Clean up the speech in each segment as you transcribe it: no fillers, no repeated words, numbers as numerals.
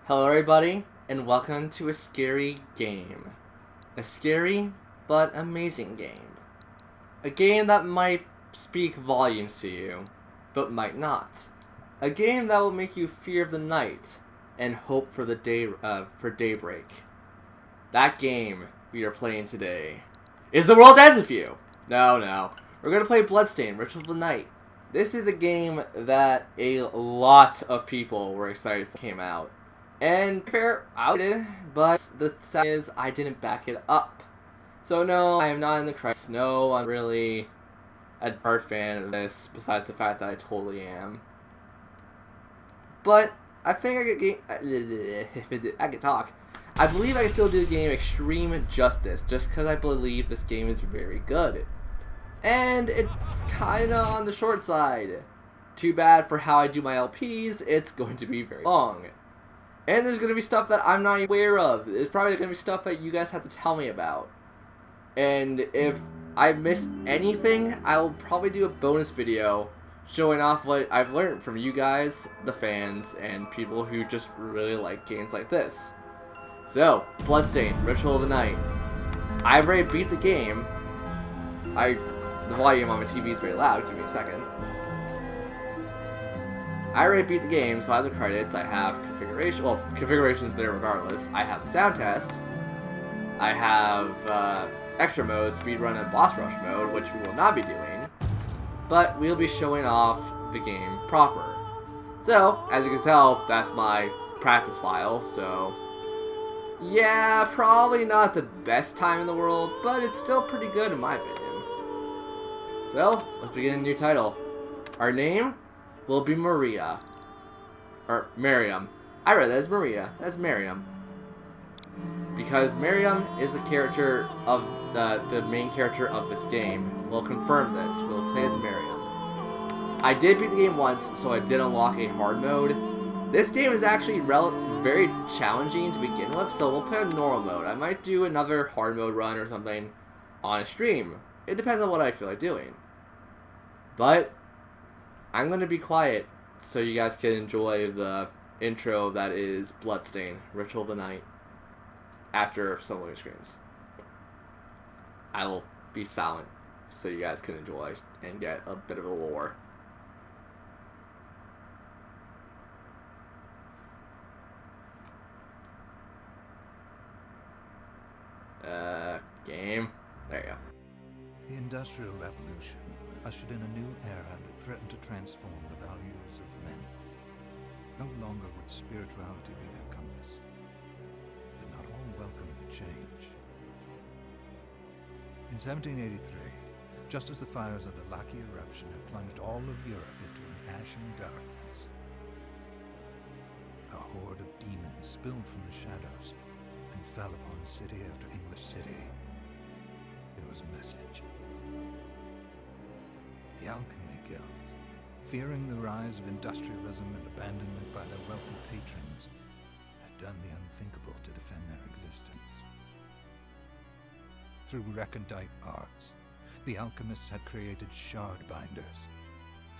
Hello everybody, and welcome to a scary game. A scary, but amazing game. A game that might speak volumes to you, but might not. A game that will make you fear of the night, and hope for the daybreak. That game we are playing today is The World Ends With You! No. We're gonna play BloodStained, Ritual of the Night. This is a game that a lot of people were excited for came out. And fair, I did, but the sad is I didn't back it up. So no, I am not in the crisis. No, I'm really a hard fan of this, besides the fact that I totally am. But I think I could talk. I believe I can still do the game extreme justice, just because I believe this game is very good. And it's kinda on the short side. Too bad for how I do my LPs, it's going to be very long. And there's going to be stuff that I'm not aware of. It's probably going to be stuff that you guys have to tell me about. And if I miss anything, I will probably do a bonus video showing off what I've learned from you guys, the fans, and people who just really like games like this. So, BloodStained, Ritual of the Night. I've already beat the game. The volume on my TV is very loud. Give me a second. I already beat the game, so I have the credits. I have configuration. Well, configuration's there regardless. I have the sound test. I have extra mode, speedrun, and boss rush mode, which we will not be doing. But we'll be showing off the game proper. So, as you can tell, that's my practice file. So, yeah, probably not the best time in the world, but it's still pretty good in my opinion. So, let's begin a new title. Our name will be Maria. Or Miriam. I read that as Maria. That's Miriam. Because Miriam is the character of the main character of this game. We'll confirm this. We'll play as Miriam. I did beat the game once, so I did unlock a hard mode. This game is actually very challenging to begin with, so we'll play a normal mode. I might do another hard mode run or something on a stream. It depends on what I feel like doing. But I'm going to be quiet so you guys can enjoy the intro that is BloodStained, Ritual of the Night, after some loading screens. I will be silent so you guys can enjoy and get a bit of a lore. Game. There you go. The Industrial Revolution ushered in a new era that threatened to transform the values of men. No longer would spirituality be their compass, but not all welcomed the change. In 1783, just as the fires of the Laki eruption had plunged all of Europe into an ashen darkness, a horde of demons spilled from the shadows and fell upon city after English city. It was a message. The Alchemy Guild, fearing the rise of industrialism and abandonment by their wealthy patrons, had done the unthinkable to defend their existence. Through recondite arts, the alchemists had created shard binders,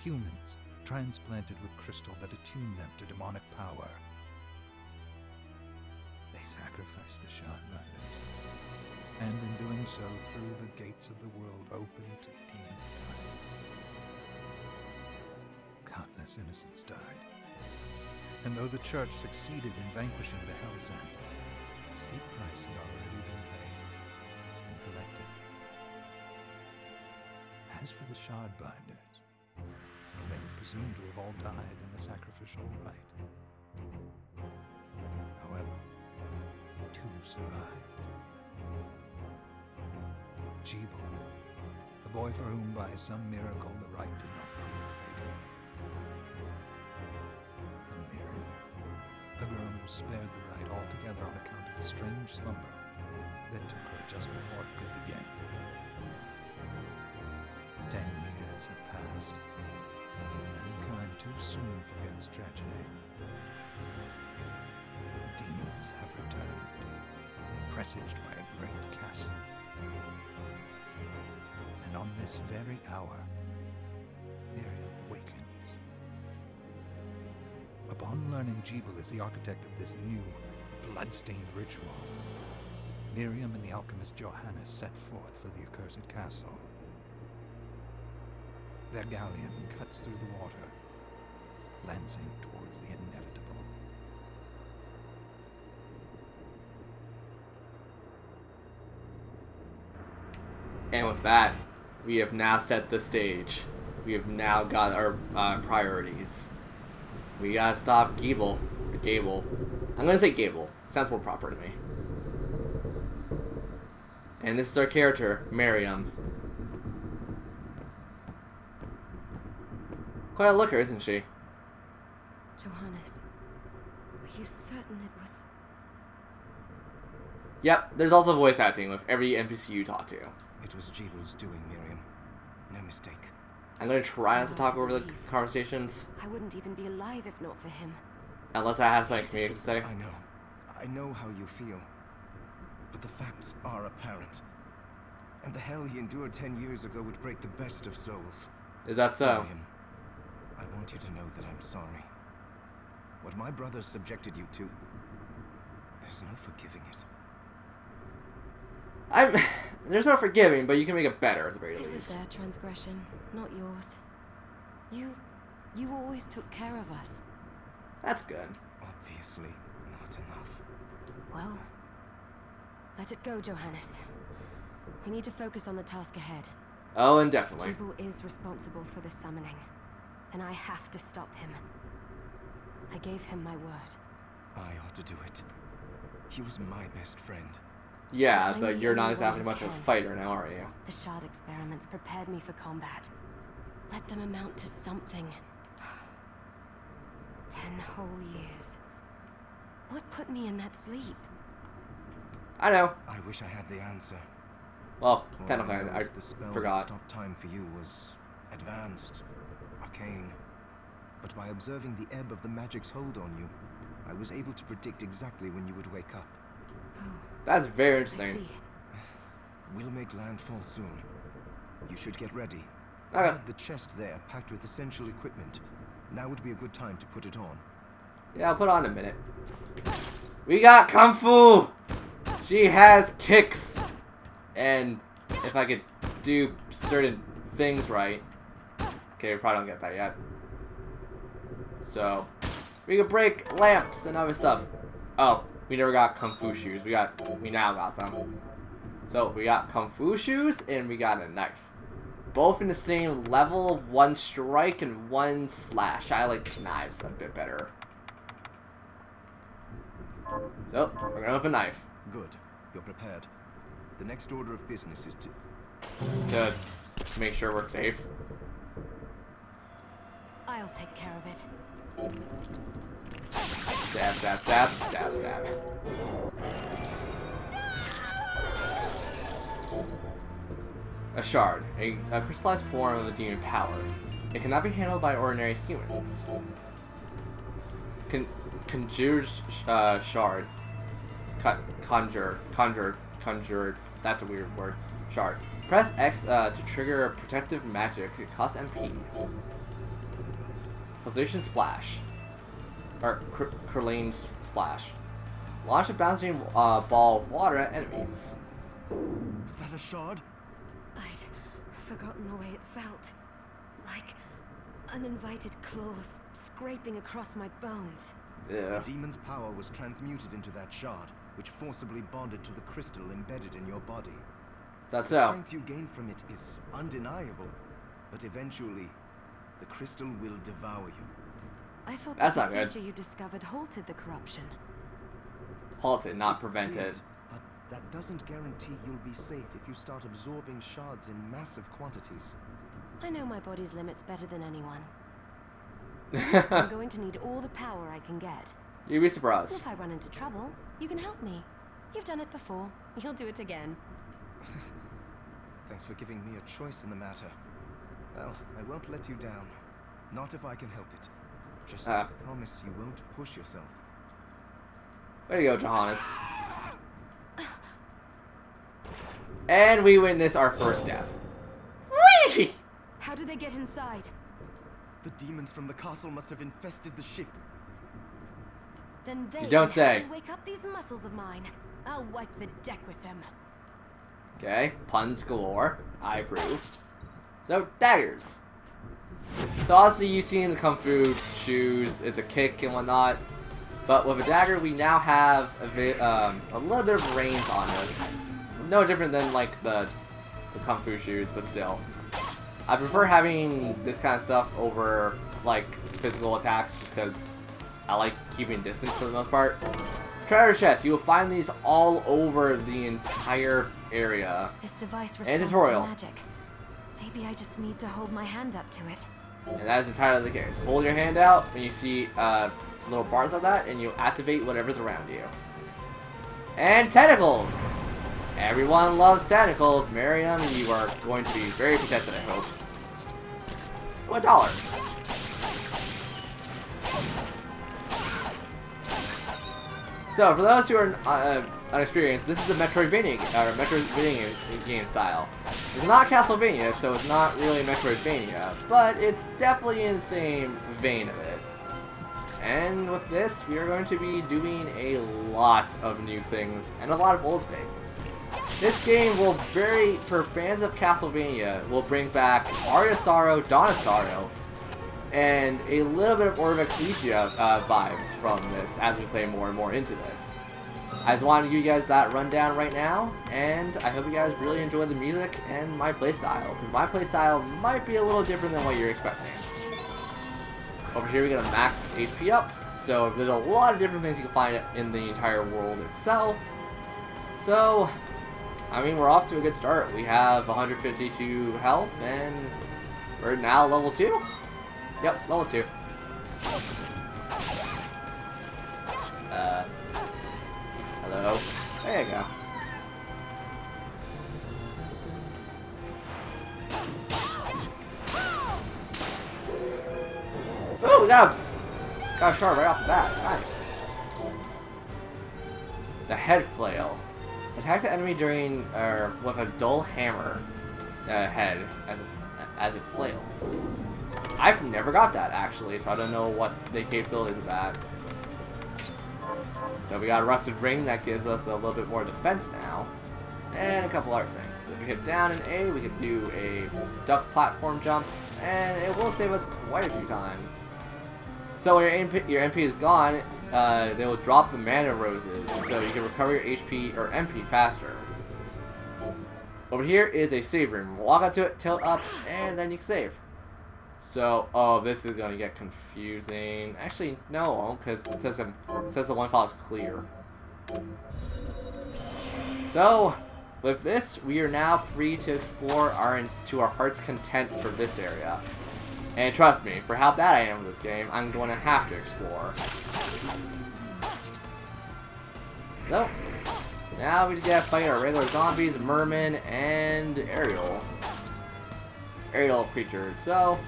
humans transplanted with crystal that attuned them to demonic power. They sacrificed the shard binders, and in doing so threw the gates of the world open to demonkind. Countless innocents died, and though the church succeeded in vanquishing the Hell's End, a steep price had already been paid and collected. As for the shard binders, they were presumed to have all died in the sacrificial rite. However, two survived. Jebel, a boy for whom by some miracle the rite did not prove fatal. And Miriam, a girl who was spared the rite altogether on account of the strange slumber that took her just before it could begin. 10 years had passed. Mankind too soon forgets tragedy. The demons have returned, presaged by a great castle. And on this very hour, Miriam awakens. Upon learning Jeeble is the architect of this new, blood-stained ritual, Miriam and the alchemist Johannes set forth for the accursed castle. Their galleon cuts through the water, lancing towards the inevitable. And with that, we have now set the stage. We have now got our priorities. We gotta stop Gable. Or Gable. I'm gonna say Gable. Sounds more proper to me. And this is our character, Miriam. Quite a looker, isn't she? Johannes, are you certain it was... Yep, there's also voice acting with every NPC you talk to. It was Jeeble's doing, Miriam. No mistake. I'm gonna try not to talk over the conversations. I wouldn't even be alive if not for him. Unless I have something comedic to say. I know how you feel. But the facts are apparent. And the hell he endured 10 years ago would break the best of souls. Is that so? Miriam, I want you to know that I'm sorry. What my brothers subjected you to, there's no forgiving it. There's no forgiving, but you can make it better at the very It was least. their transgression, not yours. You always took care of us. That's good. Obviously, not enough. Well, let it go, Johannes. We need to focus on the task ahead. Oh, and definitely. Jeeble is responsible for the summoning, and I have to stop him. I gave him my word. I ought to do it. He was my best friend. Yeah, I'm but the you're not only exactly one much who of a can. fighter now, are you? The shard experiments prepared me for combat. Let them amount to something. 10 whole years. What put me in that sleep? I know. I wish I had the answer. Well, All technically, I know I is the spell that forgot. stopped time for you was advanced, arcane. But by observing the ebb of the magic's hold on you, I was able to predict exactly when you would wake up. Oh, That's very I interesting. see. We'll make landfall soon. You should get ready. I Okay. had the chest there packed with essential equipment. Now would be a good time to put it on. Yeah, I'll put on in a minute. We got Kung Fu! She has kicks! And if I could do certain things right... Okay, we probably don't get that yet. So, we could break lamps and other stuff. Oh, we never got Kung Fu shoes. We now got them. So, we got Kung Fu shoes and we got a knife. Both in the same level, 1 strike and 1 slash. I like knives a bit better. So, we're going with a knife. Good. You're prepared. The next order of business is To make sure we're safe. I'll take care of it. Stab, stab, stab, stab, stab. A shard, a crystallized form of a demon power. It cannot be handled by ordinary humans. Conjured shard. Conjured. That's a weird word. Shard. Press X to trigger a protective magic. It costs MP. Position splash. Or Curling splash. Launch a bouncing ball of water at enemies. Is that a shard? I'd forgotten the way it felt. Like uninvited claws scraping across my bones. Yeah. The demon's power was transmuted into that shard, which forcibly bonded to the crystal embedded in your body. That's The so. strength you gain from it is undeniable, but eventually, the crystal will devour you. I thought That's the not good. procedure you discovered halted the corruption. Halt it, not prevent Did, it. but that doesn't guarantee you'll be safe if you start absorbing shards in massive quantities. I know my body's limits better than anyone. I'm going to need all the power I can get. You'd be surprised. If I run into trouble, you can help me. You've done it before. You'll do it again. Thanks for giving me a choice in the matter. Well, I won't let you down. Not if I can help it. Just promise you won't push yourself. There you go, Johannes. And we witness our first death. Whee! How did they get inside? The demons from the castle must have infested the ship. Then they You don't can say. help me wake up these muscles of mine. I'll wipe the deck with them. Okay, puns galore. I approve. So, daggers. So obviously you've seen the Kung Fu shoes, it's a kick and whatnot. But with a dagger, we now have a little bit of range on this. No different than like the Kung Fu shoes, but still. I prefer having this kind of stuff over like physical attacks just because I like keeping distance for the most part. Treasure chest, you will find these all over the entire area. This device And responds tutorial. to magic. Maybe I just need to hold my hand up to it. And that is entirely the case. Hold your hand out when you see little bars like that, and you activate whatever's around you. And tentacles! Everyone loves tentacles. Miriam, you are going to be very protected, I hope. $1. So, for those who are unexperienced, this is a Metroidvania game style. It's not Castlevania, so it's not really Metroidvania, but it's definitely in the same vein of it. And with this, we are going to be doing a lot of new things and a lot of old things. This game will for fans of Castlevania, will bring back Aria Sorrow, Dawn of Sorrow, and a little bit of Order of Ecclesia vibes from this as we play more and more into this. I just wanted to give you guys that rundown right now, and I hope you guys really enjoy the music and my playstyle, because my playstyle might be a little different than what you're expecting. Over here we got a max HP up, so there's a lot of different things you can find in the entire world itself. So, I mean, we're off to a good start. We have 152 health, and we're now level 2? Yep, level 2. Hello? There you go. Ooh, we got a shard right off the bat. Nice. The head flail. Attack the enemy during with a dull hammer head as it flails. I've never got that actually, so I don't know what the capabilities of that. So we got a rusted ring that gives us a little bit more defense now, and a couple other things. So if we hit down in A, we can do a duck platform jump, and it will save us quite a few times. So when your MP is gone, they will drop the mana roses, so you can recover your HP or MP faster. Over here is a save room. Walk onto it, tilt up, and then you can save. So, oh, this is going to get confusing. Actually, no, because it says the one file is clear. So, with this, we are now free to explore to our heart's content for this area. And trust me, for how bad I am with this game, I'm going to have to explore. So, now we just gotta fight our regular zombies, mermen, and aerial creatures. So,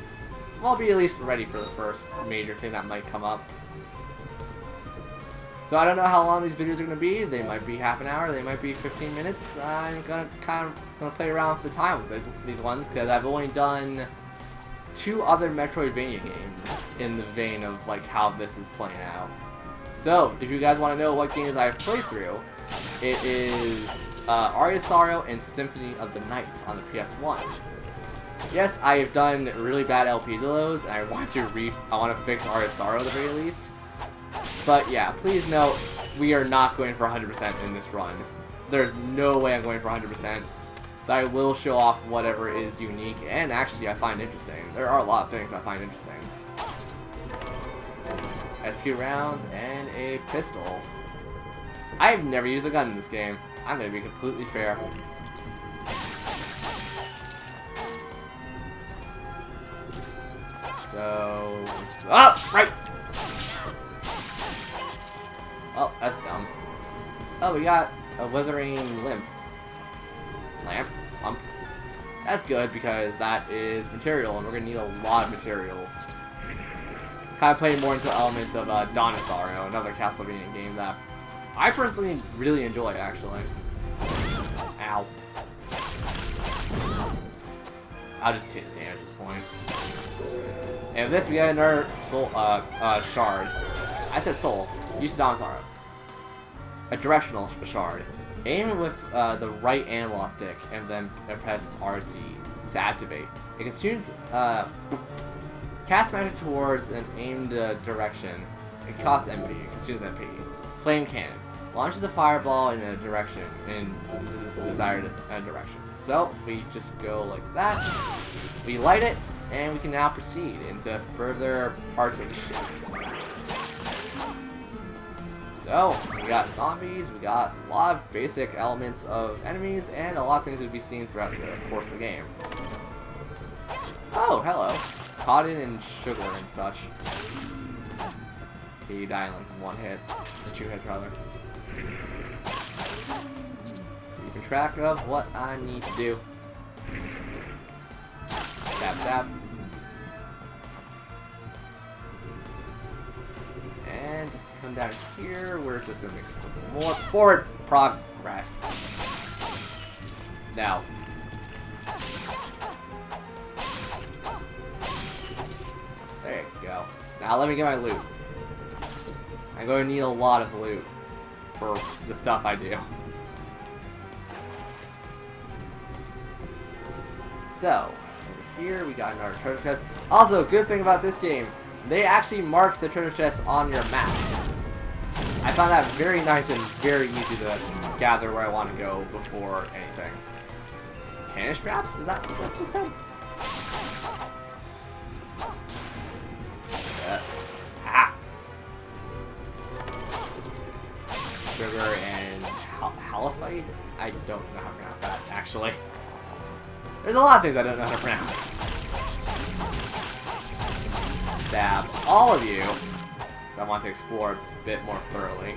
we'll be at least ready for the first major thing that might come up. So I don't know how long these videos are going to be. They might be half an hour, they might be 15 minutes. I'm gonna play around with the time with these ones, because I've only done 2 other Metroidvania games in the vein of like how this is playing out. So if you guys want to know what games I've played through, it is Aria Sorrow and Symphony of the Night on the PS1. Yes, I have done really bad LPs of those, and I want to fix Aria Sorrow at the very least. But yeah, please note, we are not going for 100% in this run. There's no way I'm going for 100%. But I will show off whatever is unique, and actually I find interesting. There are a lot of things I find interesting. SP rounds and a pistol. I've never used a gun in this game. I'm going to be completely fair. So... Oh! Right! Oh, that's dumb. Oh, we got a withering lamp. Lump. That's good, because that is material, and we're going to need a lot of materials. Kind of playing more into elements of Dawn of Sorrow, another Castlevania game that I personally really enjoy, actually. Ow. I'll just take the damage at this point. And with this, we got another soul, shard. I said soul. use Damsara. A directional shard. Aim with the right analog stick and then press RC to activate. It consumes cast magic towards an aimed direction. It costs MP. It consumes MP. Flame Cannon. Launches a fireball in a direction, in desired direction. So, we just go like that. We light it, and we can now proceed into further parts of the ship. So, we got zombies, we got a lot of basic elements of enemies, and a lot of things we'll be seeing throughout the course of the game. Oh, hello. Cotton and sugar and such. Okay, you die in like one hit. Or 2 hits, rather. Keeping track of what I need to do. Stab, stab. And come down here, we're just gonna make some more forward progress. Now. There you go. Now let me get my loot. I'm going to need a lot of loot for the stuff I do. So, over here we got another treasure chest. Also, good thing about this game, they actually mark the treasure chests on your map. I found that very nice and very easy to gather where I want to go before anything. Cannon straps? Is that what you said? Ah! Sugar and halifite? I don't know how to pronounce that, actually. There's a lot of things I don't know how to pronounce. Stab all of you. I want to explore a bit more thoroughly.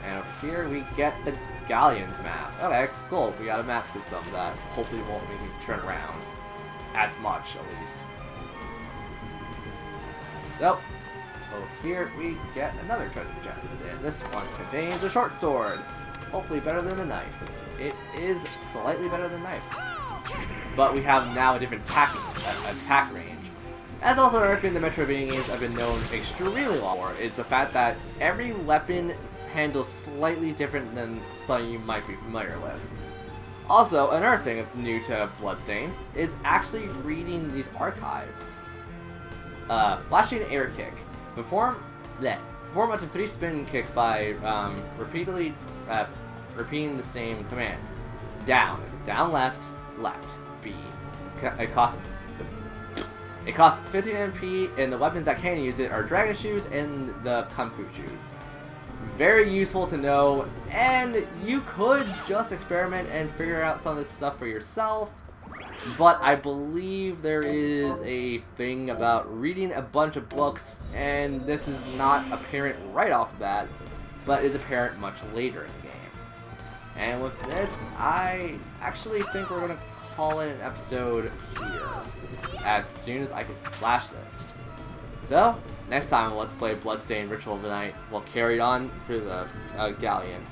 And over here we get the Galleon's map. Okay, cool. We got a map system that hopefully won't make me turn around as much, at least. So, over here we get another treasure chest, and this one contains a short sword. Hopefully better than a knife. It is slightly better than a knife. But we have now a different attack range. As also an in the Metro video games I've been known extremely long for is the fact that every weapon handles slightly different than something you might be familiar with. Also, another thing new to BloodStained is actually reading these archives. Flashing air kick. Perform up to 3 spin kicks by repeatedly repeating the same command. Down, left, B. It costs 15 MP, and the weapons that can use it are Dragon Shoes and the Kung Fu Shoes. Very useful to know, and you could just experiment and figure out some of this stuff for yourself, but I believe there is a thing about reading a bunch of books, and this is not apparent right off the bat, but is apparent much later in the game. And with this, I actually think we're going to call it an episode here, as soon as I can slash this. So, next time Let's Play BloodStained Ritual of the Night, we'll carry on through the Galleon.